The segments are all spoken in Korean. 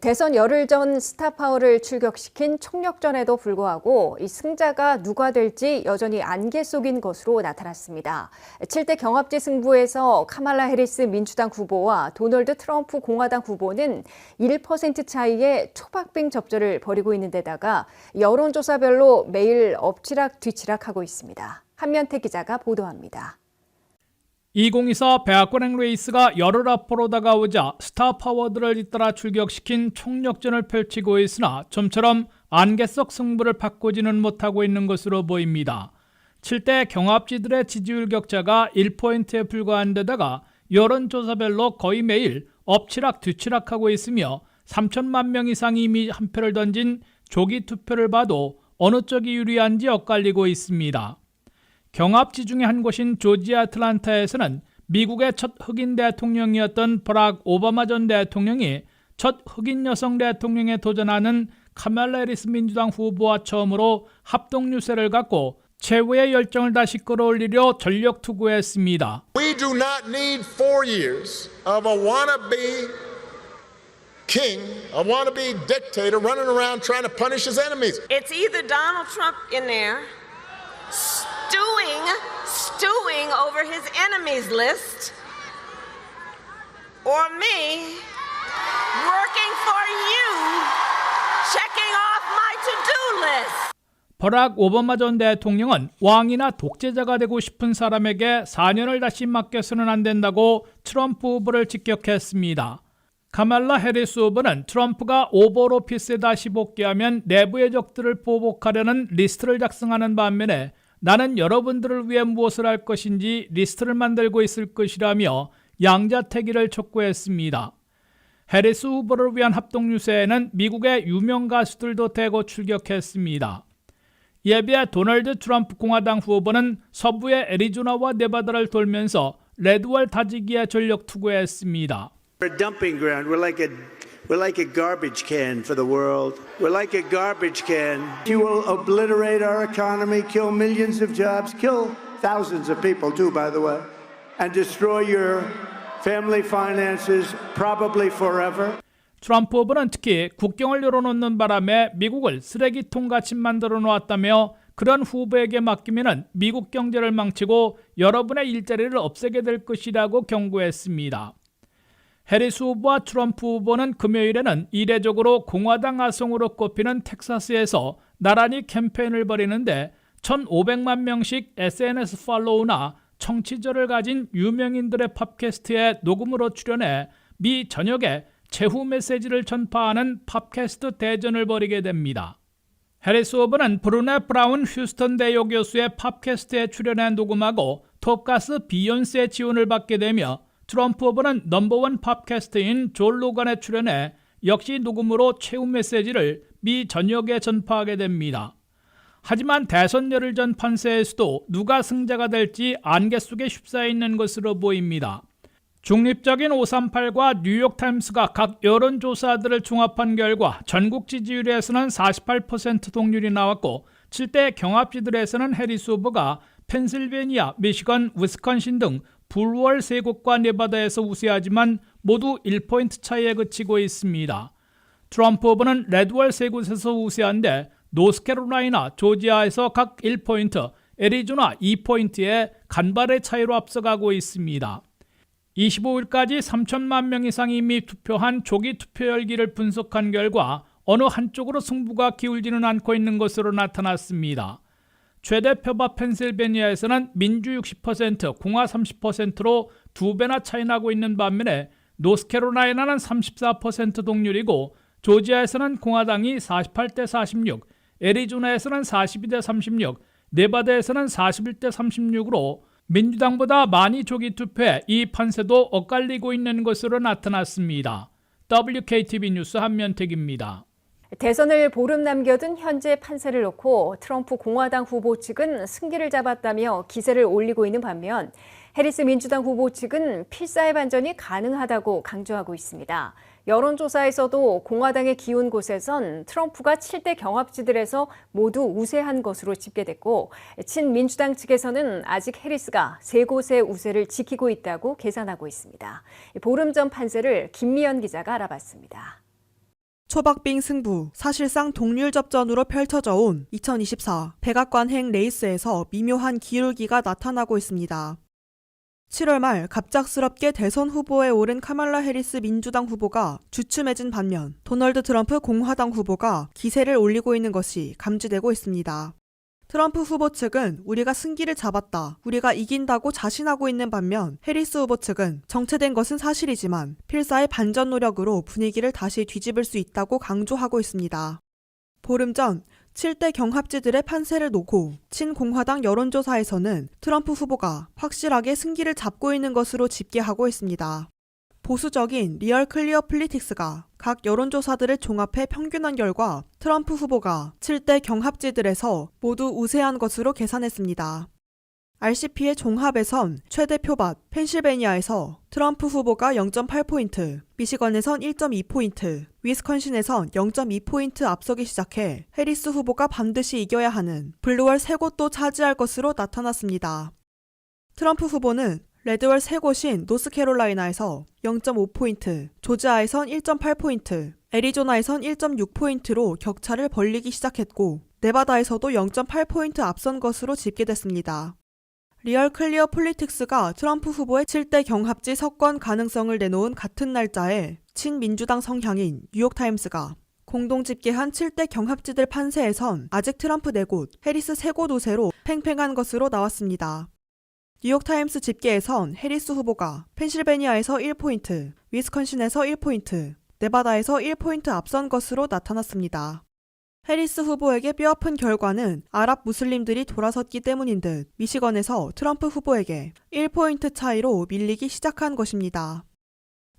대선 열흘 전 스타파워를 출격시킨 총력전에도 불구하고 이 승자가 누가 될지 여전히 안개 속인 것으로 나타났습니다. 7대 경합지 승부에서 카말라 해리스 민주당 후보와 도널드 트럼프 공화당 후보는 1% 차이의 초박빙 접전을 벌이고 있는 데다가 여론조사별로 매일 엎치락 뒤치락하고 있습니다. 한면태 기자가 보도합니다. 2024 백악관 레이스가 열흘 앞으로 다가오자 스타파워들을 잇따라 출격시킨 총력전을 펼치고 있으나 좀처럼 안개 속 승부를 바꾸지는 못하고 있는 것으로 보입니다. 7대 경합지들의 지지율 격차가 1%에 불과한 데다가 여론조사별로 거의 매일 엎치락 뒤치락하고 있으며 3천만 명 이상이 이미 한 표를 던진 조기 투표를 봐도 어느 쪽이 유리한지 엇갈리고 있습니다. 경합지 중에 한 곳인 조지아 애틀랜타에서는 미국의 첫 흑인 대통령이었던 버락 오바마 전 대통령이 첫 흑인 여성 대통령에 도전하는 카말라 해리스 민주당 후보와 처음으로 합동 유세를 갖고 최후의 열정을 다시 끌어올리려 전력 투구했습니다. We do not need 4 years of a wannabe king, a wannabe dictator running around trying to punish his enemies. It's either Donald Trump in there stewing over his enemies list, or me working for you, checking off my to-do list. 버락 오바마 전 대통령은 왕이나 독재자가 되고 싶은 사람에게 4년을 다시 맡겨서는 안 된다고 트럼프 후보를 직격했습니다. 카말라 해리스 후보는 트럼프가 오벌 오피스에 다시 복귀하면 내부의 적들을 보복하려는 리스트를 작성하는 반면에 나는 여러분들을 위해 무엇을 할 것인지 리스트를 만들고 있을 것이라며 양자택일을 촉구했습니다. 해리스 후보를 위한 합동 유세에는 미국의 유명 가수들도 대거 출격했습니다. 이에 비해 도널드 트럼프 공화당 후보는 서부의 애리조나와 네바다를 돌면서 레드월 다지기에 전력 투구했습니다. We're a dumping ground. We're like a garbage can for the world. We're like a garbage can. You will obliterate our economy, kill millions of jobs, kill thousands of people too, by the way, and destroy your family finances probably forever. 트럼프 후보는 특히 국경을 열어놓는 바람에 미국을 쓰레기통같이 만들어 놓았다며 그런 후보에게 맡기면 미국 경제를 망치고 여러분의 일자리를 없애게 될 것이라고 경고했습니다. 해리스 후보와 트럼프 후보는 금요일에는 이례적으로 공화당 아성으로 꼽히는 텍사스에서 나란히 캠페인을 벌이는데 1,500만 명씩 SNS 팔로우나 청취자를 가진 유명인들의 팟캐스트에 녹음으로 출연해 미 전역에 제후 메시지를 전파하는 팟캐스트 대전을 벌이게 됩니다. 해리스 후보는 브루네 브라운 휴스턴대 교수의 팟캐스트에 출연해 녹음하고 톱가스 비욘세의 지원을 받게 되며 트럼프 후보는 넘버원 팟캐스트인 존 로건에 출연해 역시 녹음으로 최후 메시지를 미 전역에 전파하게 됩니다. 하지만 대선 열흘 전 판세에서도 누가 승자가 될지 안개 속에 휩싸여 있는 것으로 보입니다. 중립적인 538과 뉴욕타임스가 각 여론조사들을 종합한 결과 전국 지지율에서는 48% 동률이 나왔고 7대 경합지들에서는 해리스 후보가 펜실베니아, 미시건, 위스콘신 등 불월 3곳과 네바다에서 우세하지만 모두 1포인트 차이에 그치고 있습니다. 트럼프 후보는 레드월 3곳에서 우세한데 노스캐롤라이나, 조지아에서 각 1포인트, 애리조나 2포인트의 간발의 차이로 앞서가고 있습니다. 25일까지 3천만 명 이상이 이미 투표한 조기 투표 열기를 분석한 결과 어느 한쪽으로 승부가 기울지는 않고 있는 것으로 나타났습니다. 최대 표봐 펜실베니아에서는 민주 60%, 공화 30%로 2배나 차이 나고 있는 반면에 노스캐롤라이나는 34% 동률이고 조지아에서는 공화당이 48대 46, 애리조나에서는 42대 36, 네바다에서는 41대 36으로 민주당보다 많이 조기 투표해 이 판세도 엇갈리고 있는 것으로 나타났습니다. WKTV 뉴스 한면택입니다. 대선을 보름 남겨둔 현재 판세를 놓고 트럼프 공화당 후보 측은 승기를 잡았다며 기세를 올리고 있는 반면 해리스 민주당 후보 측은 필사의 반전이 가능하다고 강조하고 있습니다. 여론조사에서도 공화당의 기운 곳에선 트럼프가 7대 경합지들에서 모두 우세한 것으로 집계됐고, 친민주당 측에서는 아직 해리스가 3곳의 우세를 지키고 있다고 계산하고 있습니다. 보름 전 판세를 김미연 기자가 알아봤습니다. 초박빙 승부, 사실상 동률 접전으로 펼쳐져 온 2024 백악관행 레이스에서 미묘한 기울기가 나타나고 있습니다. 7월 말 갑작스럽게 대선 후보에 오른 카말라 해리스 민주당 후보가 주춤해진 반면 도널드 트럼프 공화당 후보가 기세를 올리고 있는 것이 감지되고 있습니다. 트럼프 후보 측은 우리가 승기를 잡았다, 우리가 이긴다고 자신하고 있는 반면 해리스 후보 측은 정체된 것은 사실이지만 필사의 반전 노력으로 분위기를 다시 뒤집을 수 있다고 강조하고 있습니다. 보름 전 7대 경합지들의 판세를 놓고 친공화당 여론조사에서는 트럼프 후보가 확실하게 승기를 잡고 있는 것으로 집계하고 있습니다. 보수적인 리얼 클리어 플리틱스가 각 여론조사들을 종합해 평균한 결과 트럼프 후보가 7대 경합지들에서 모두 우세한 것으로 계산했습니다. RCP의 종합에선 최대 표밭 펜실베니아에서 트럼프 후보가 0.8포인트, 미시건에선 1.2포인트, 위스콘신에선 0.2포인트 앞서기 시작해 해리스 후보가 반드시 이겨야 하는 블루월 3곳도 차지할 것으로 나타났습니다. 트럼프 후보는 레드월 3곳인 노스캐롤라이나에서 0.5포인트, 조지아에선 1.8포인트, 애리조나에선 1.6포인트로 격차를 벌리기 시작했고 네바다에서도 0.8포인트 앞선 것으로 집계됐습니다. 리얼 클리어 폴리틱스가 트럼프 후보의 7대 경합지 석권 가능성을 내놓은 같은 날짜에 친민주당 성향인 뉴욕타임스가 공동 집계한 7대 경합지들 판세에선 아직 트럼프 4곳, 해리스 3곳 우세로 팽팽한 것으로 나왔습니다. 뉴욕타임스 집계에선 해리스 후보가 펜실베니아에서 1포인트, 위스콘신에서 1포인트, 네바다에서 1포인트 앞선 것으로 나타났습니다. 해리스 후보에게 뼈아픈 결과는 아랍 무슬림들이 돌아섰기 때문인 듯 미시건에서 트럼프 후보에게 1포인트 차이로 밀리기 시작한 것입니다.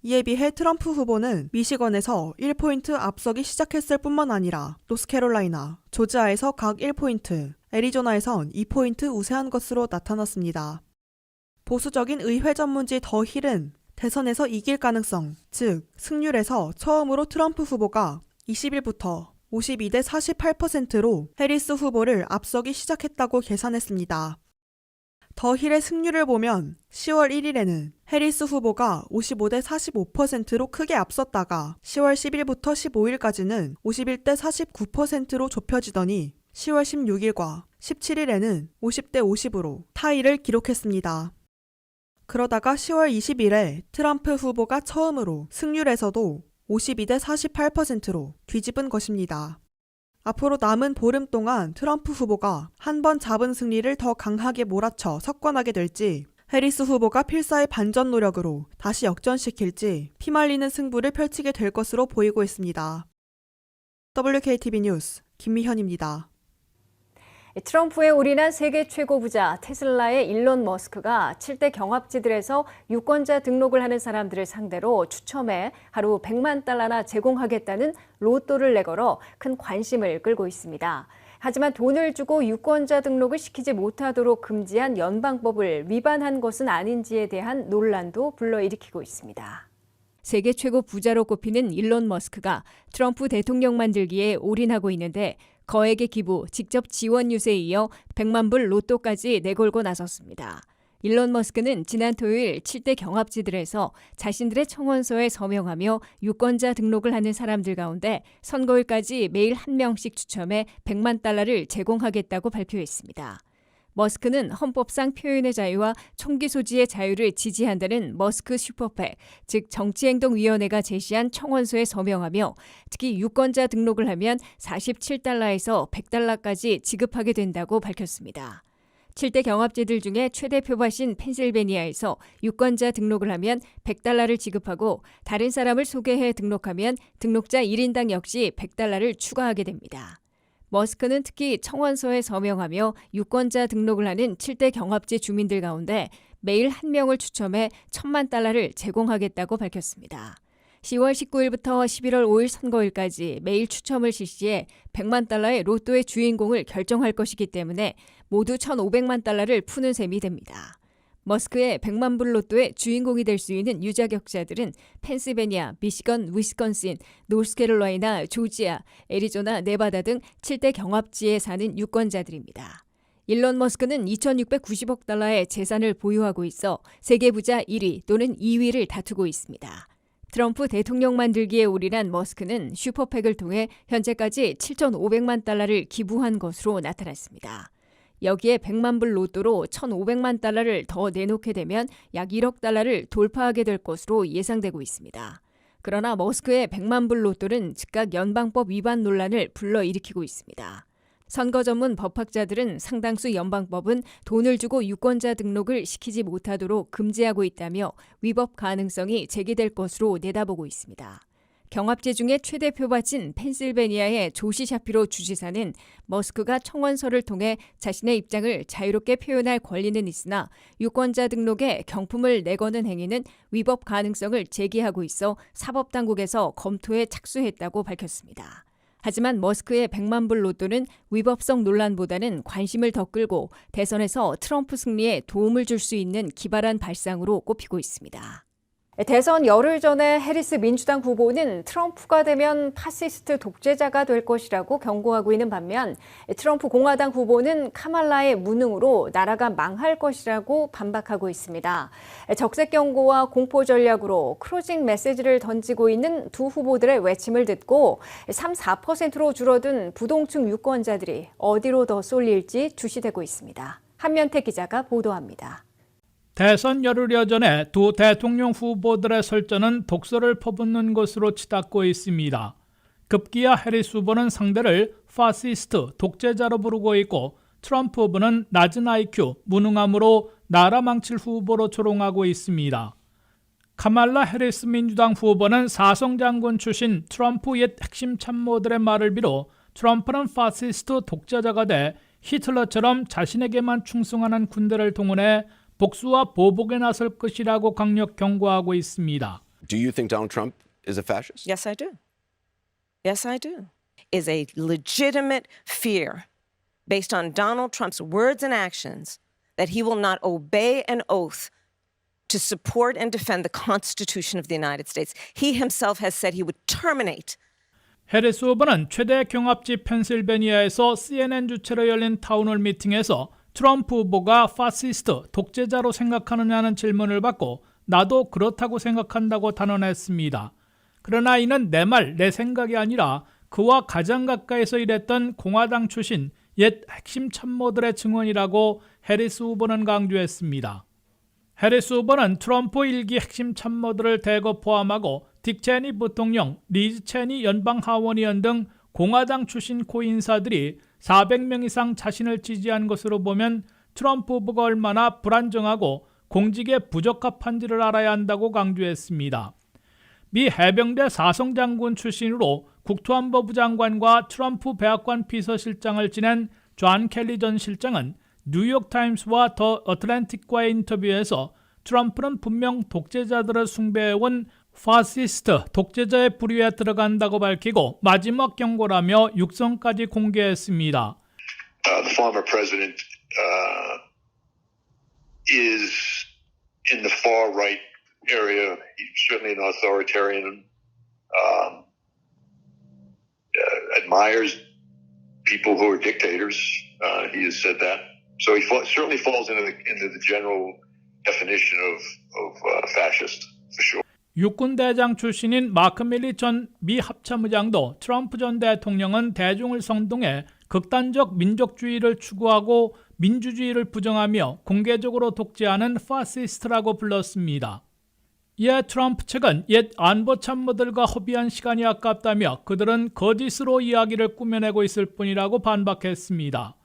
이에 비해 트럼프 후보는 미시건에서 1포인트 앞서기 시작했을 뿐만 아니라 노스캐롤라이나, 조지아에서 각 1포인트, 애리조나에선 2포인트 우세한 것으로 나타났습니다. 보수적인 의회 전문지 더 힐은 대선에서 이길 가능성, 즉 승률에서 처음으로 트럼프 후보가 20일부터 52대 48%로 해리스 후보를 앞서기 시작했다고 계산했습니다. 더 힐의 승률을 보면 10월 1일에는 해리스 후보가 55대 45%로 크게 앞섰다가 10월 10일부터 15일까지는 51대 49%로 좁혀지더니 10월 16일과 17일에는 50대 50으로 타이를 기록했습니다. 그러다가 10월 20일에 트럼프 후보가 처음으로 승률에서도 52대 48%로 뒤집은 것입니다. 앞으로 남은 보름 동안 트럼프 후보가 한 번 잡은 승리를 더 강하게 몰아쳐 석권하게 될지, 해리스 후보가 필사의 반전 노력으로 다시 역전시킬지 피말리는 승부를 펼치게 될 것으로 보이고 있습니다. WKTV 뉴스 김미현입니다. 트럼프에 올인한 세계 최고 부자 테슬라의 일론 머스크가 7대 경합지들에서 유권자 등록을 하는 사람들을 상대로 추첨해 하루 100만 달러나 제공하겠다는 로또를 내걸어 큰 관심을 끌고 있습니다. 하지만 돈을 주고 유권자 등록을 시키지 못하도록 금지한 연방법을 위반한 것은 아닌지에 대한 논란도 불러일으키고 있습니다. 세계 최고 부자로 꼽히는 일론 머스크가 트럼프 대통령 만들기에 올인하고 있는데 거액의 기부, 직접 지원 유세에 이어 100만 불 로또까지 내걸고 나섰습니다. 일론 머스크는 지난 토요일 7대 경합지들에서 자신들의 청원서에 서명하며 유권자 등록을 하는 사람들 가운데 선거일까지 매일 한 명씩 추첨해 100만 달러를 제공하겠다고 발표했습니다. 머스크는 헌법상 표현의 자유와 총기 소지의 자유를 지지한다는 머스크 슈퍼팩, 즉 정치행동위원회가 제시한 청원서에 서명하며 특히 유권자 등록을 하면 47달러에서 100달러까지 지급하게 된다고 밝혔습니다. 7대 경합지들 중에 최대 표밭인 펜실베니아에서 유권자 등록을 하면 100달러를 지급하고 다른 사람을 소개해 등록하면 등록자 1인당 역시 100달러를 추가하게 됩니다. 머스크는 특히 청원서에 서명하며 유권자 등록을 하는 7대 경합지 주민들 가운데 매일 한 명을 추첨해 1,000만 달러를 제공하겠다고 밝혔습니다. 10월 19일부터 11월 5일 선거일까지 매일 추첨을 실시해 100만 달러의 로또의 주인공을 결정할 것이기 때문에 모두 1,500만 달러를 푸는 셈이 됩니다. 머스크의 100만 불 로또의 주인공이 될 수 있는 유자격자들은 펜실베니아, 미시건, 위스콘신, 노스캐롤라이나, 조지아, 애리조나, 네바다 등 7대 경합지에 사는 유권자들입니다. 일론 머스크는 2,690억 달러의 재산을 보유하고 있어 세계 부자 1위 또는 2위를 다투고 있습니다. 트럼프 대통령 만들기에 올인한 머스크는 슈퍼팩을 통해 현재까지 7,500만 달러를 기부한 것으로 나타났습니다. 여기에 100만 불 로또로 1,500만 달러를 더 내놓게 되면 약 1억 달러를 돌파하게 될 것으로 예상되고 있습니다. 그러나 머스크의 100만 불 로또는 즉각 연방법 위반 논란을 불러일으키고 있습니다. 선거 전문 법학자들은 상당수 연방법은 돈을 주고 유권자 등록을 시키지 못하도록 금지하고 있다며 위법 가능성이 제기될 것으로 내다보고 있습니다. 경합지 중에 최대 표밭인 펜실베니아의 조시 샤피로 주지사는 머스크가 청원서를 통해 자신의 입장을 자유롭게 표현할 권리는 있으나 유권자 등록에 경품을 내거는 행위는 위법 가능성을 제기하고 있어 사법당국에서 검토에 착수했다고 밝혔습니다. 하지만 머스크의 100만 불 로또는 위법성 논란보다는 관심을 더 끌고 대선에서 트럼프 승리에 도움을 줄 수 있는 기발한 발상으로 꼽히고 있습니다. 대선 열흘 전에 해리스 민주당 후보는 트럼프가 되면 파시스트 독재자가 될 것이라고 경고하고 있는 반면 트럼프 공화당 후보는 카말라의 무능으로 나라가 망할 것이라고 반박하고 있습니다. 적색 경고와 공포 전략으로 크로징 메시지를 던지고 있는 두 후보들의 외침을 듣고 3-4%로 줄어든 부동층 유권자들이 어디로 더 쏠릴지 주시되고 있습니다. 한면태 기자가 보도합니다. 대선 열흘여 전에 두 대통령 후보들의 설전은 독서를 퍼붓는 것으로 치닫고 있습니다. 급기야 해리스 후보는 상대를 파시스트, 독재자로 부르고 있고 트럼프 후보는 낮은 IQ, 무능함으로 나라 망칠 후보로 조롱하고 있습니다. 카말라 해리스 민주당 후보는 사성장군 출신 트럼프 옛 핵심 참모들의 말을 비롯 트럼프는 파시스트 독재자가 돼 히틀러처럼 자신에게만 충성하는 군대를 동원해 복수와 보복에 나설 것이라고 강력 경고하고 있습니다. Do you think Donald Trump is a fascist? Yes, I do. Yes, I do. Is a legitimate fear based on Donald Trump's words and actions that he will not obey an oath to support and defend the Constitution of the United States. He himself has said he would terminate. 해리스 후보는 최대 경합지 펜실베니아에서 CNN 주최로 열린 타운홀 미팅에서 트럼프 후보가 파시스트, 독재자로 생각하느냐는 질문을 받고 나도 그렇다고 생각한다고 단언했습니다. 그러나 이는 내 말, 내 생각이 아니라 그와 가장 가까이서 일했던 공화당 출신 옛 핵심 참모들의 증언이라고 해리스 후보는 강조했습니다. 해리스 후보는 트럼프 1기 핵심 참모들을 대거 포함하고 딕 체니 부통령, 리즈 체니 연방하원의원 등 공화당 출신 고인사들이 400명 이상 자신을 지지한 것으로 보면 트럼프 후보가 얼마나 불안정하고 공직에 부적합한지를 알아야 한다고 강조했습니다. 미 해병대 사성장군 출신으로 국토안보부 장관과 트럼프 백악관 비서실장을 지낸 존 켈리 전 실장은 뉴욕타임스와 더 어틀랜틱과의 인터뷰에서 트럼프는 분명 독재자들을 숭배해온 파시스트, 독재자의 부류에 들어간다고 밝히고 마지막 경고라며 육성까지 공개했습니다. The former president is in the far right area. He's certainly an authoritarian. Admires people who are dictators. He has said that. So he certainly falls into the general definition of fascist, for sure. 육군 대장 출신인 마크 밀리 전 미 합참의장도 트럼프 전 대통령은 대중을 선동해 극단적 민족주의를 추구하고 민주주의를 부정하며 공개적으로 독재하는 파시스트라고 불렀습니다. 이에 트럼프 측은 옛 안보 참모들과 허비한 시간이 아깝다며 그들은 거짓으로 이야기를 꾸며내고 있을 뿐이라고 반박했습니다.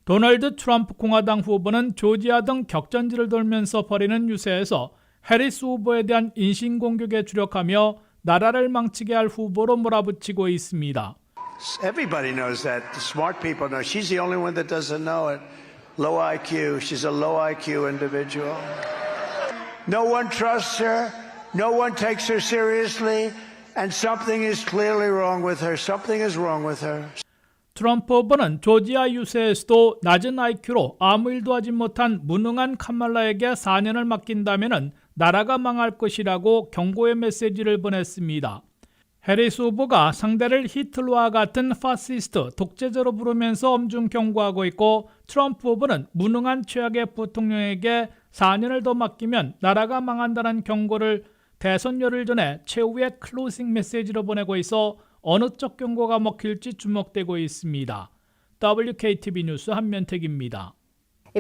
도널드 트럼프 공화당 후보는 조지아 등 격전지를 돌면서 벌이는 유세에서 해리스 후보에 대한 인신공격에 주력하며 나라를 망치게 할 후보로 몰아붙이고 있습니다. Everybody knows that. The smart people know. She's the only one that doesn't know it. Low IQ. She's a low IQ individual. No one trusts her. No one takes her seriously. And something is clearly wrong with her. Something is wrong with her. 트럼프 후보는 조지아 유세에서도 낮은 IQ로 아무 일도 하지 못한 무능한 카말라에게 4년을 맡긴다면 나라가 망할 것이라고 경고의 메시지를 보냈습니다. 해리스 후보가 상대를 히틀러와 같은 파시스트, 독재자로 부르면서 엄중 경고하고 있고, 트럼프 후보는 무능한 최악의 부통령에게 4년을 더 맡기면 나라가 망한다는 경고를 대선 열흘 전에 최후의 클로징 메시지로 보내고 있어 어느 쪽 경고가 먹힐지 주목되고 있습니다. WKTV 뉴스 한면택입니다.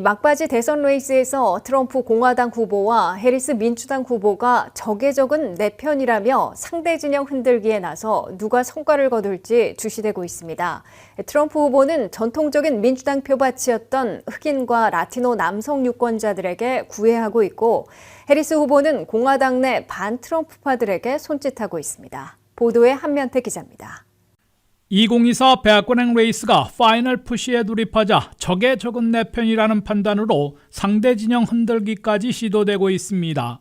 막바지 대선 레이스에서 트럼프 공화당 후보와 해리스 민주당 후보가 적의 적은 내 편이라며 상대 진영 흔들기에 나서 누가 성과를 거둘지 주시되고 있습니다. 트럼프 후보는 전통적인 민주당 표밭이었던 흑인과 라티노 남성 유권자들에게 구애하고 있고, 해리스 후보는 공화당 내 반트럼프파들에게 손짓하고 있습니다. 보도에 한면택 기자입니다. 2024 백악관행 레이스가 파이널 푸시에 돌입하자 적의 적은 내 편이라는 판단으로 상대 진영 흔들기까지 시도되고 있습니다.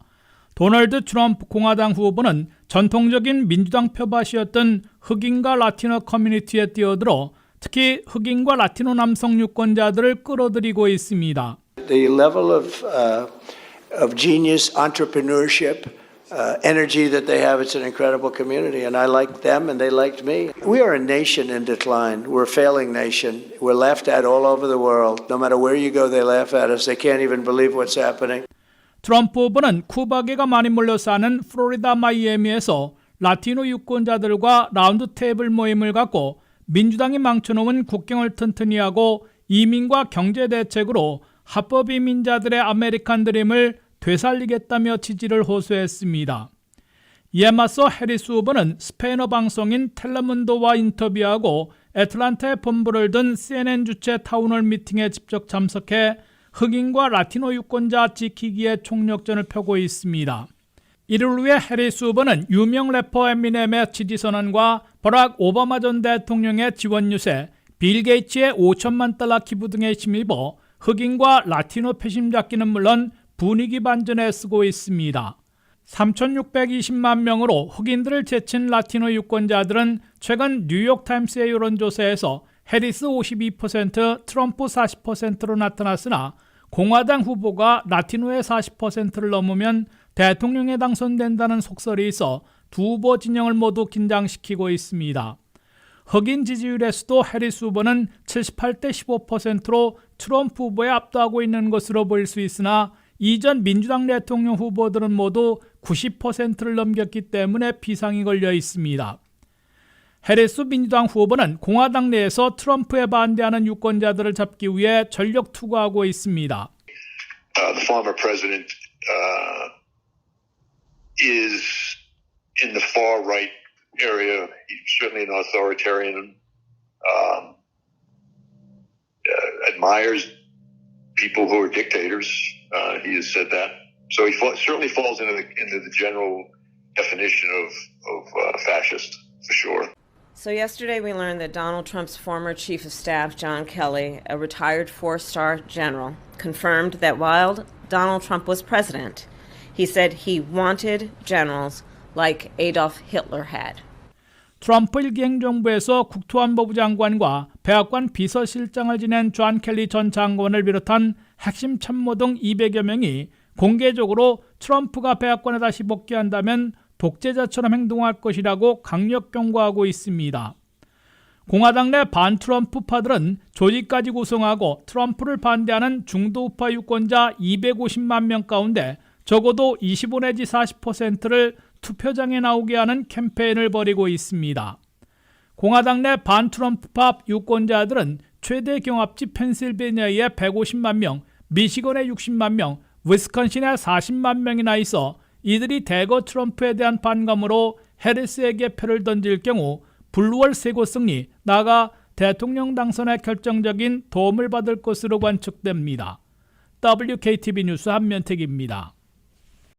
도널드 트럼프 공화당 후보는 전통적인 민주당 표밭이었던 흑인과 라티노 커뮤니티에 뛰어들어 특히 흑인과 라티노 남성 유권자들을 끌어들이고 있습니다. The level of genius, entrepreneurship, energy that they have, it's an incredible community, and I liked them and they liked me. We are a nation in decline. We're a failing nation. We're laughed at all over the world. No matter where you go, they laugh at us. They can't even believe what's happening. 트럼프 후보는 쿠바계가 많이 몰려 사는 플로리다 마이애미에서 라티노 유권자들과 라운드 테이블 모임을 갖고 민주당이 망쳐놓은 국경을 튼튼히 하고 이민과 경제 대책으로 합법 이민자들의 아메리칸 드림을 되살리겠다며 지지를 호소했습니다. 이에 맞서 해리스 후보는 스페인어 방송인 텔레문도와 인터뷰하고 애틀란타에 본부를 둔 CNN 주최 타운홀 미팅에 직접 참석해 흑인과 라티노 유권자 지키기의 총력전을 펴고 있습니다. 이를 위해 해리스 후보는 유명 래퍼 에미넴의 지지 선언과 버락 오바마 전 대통령의 지원 유세, 빌 게이츠의 $5천만 기부 등에 힘입어 흑인과 라티노 표심잡기는 물론 분위기 반전에 쓰고 있습니다. 3,620만 명으로 흑인들을 제친 라티노 유권자들은 최근 뉴욕타임스의 여론조사에서 해리스 52%, 트럼프 40%로 나타났으나 공화당 후보가 라티노의 40%를 넘으면 대통령에 당선된다는 속설이 있어 두 후보 진영을 모두 긴장시키고 있습니다. 흑인 지지율에서도 해리스 후보는 78대 15%로 트럼프 후보에 압도하고 있는 것으로 보일 수 있으나 이전 민주당 대통령 후보들은 모두 90%를 넘겼기 때문에 비상이 걸려 있습니다. 해리스 민주당 후보는 공화당 내에서 트럼프에 반대하는 유권자들을 잡기 위해 전력 투구하고 있습니다. The former president is in the far right area. He's certainly an authoritarian. Admires people who are dictators. He has said that. So he certainly falls into the general definition of fascist, for sure. So yesterday we learned that Donald Trump's former chief of staff, John Kelly, a retired four-star general, confirmed that while Donald Trump was president, he said he wanted generals like Adolf Hitler had. 트럼프 일기 행정부에서 국토안보부 장관과 백악관 비서실장을 지낸 존 켈리 전 장관을 비롯한 핵심 참모 등 200여 명이 공개적으로 트럼프가 백악관에 다시 복귀한다면 독재자처럼 행동할 것이라고 강력 경고하고 있습니다. 공화당 내 반트럼프파들은 조직까지 구성하고 트럼프를 반대하는 중도우파 유권자 250만 명 가운데 적어도 25 내지 40%를 투표장에 나오게 하는 캠페인을 벌이고 있습니다. 공화당 내 반트럼프파 유권자들은 최대 경합지 펜실베니아에 150만 명, 미시건에 60만 명, 위스콘신에 40만 명이나 있어 이들이 대거 트럼프에 대한 반감으로 해리스에게 표를 던질 경우 블루월 세고 승리, 나아가 대통령 당선에 결정적인 도움을 받을 것으로 관측됩니다. WKTV 뉴스 한면택입니다.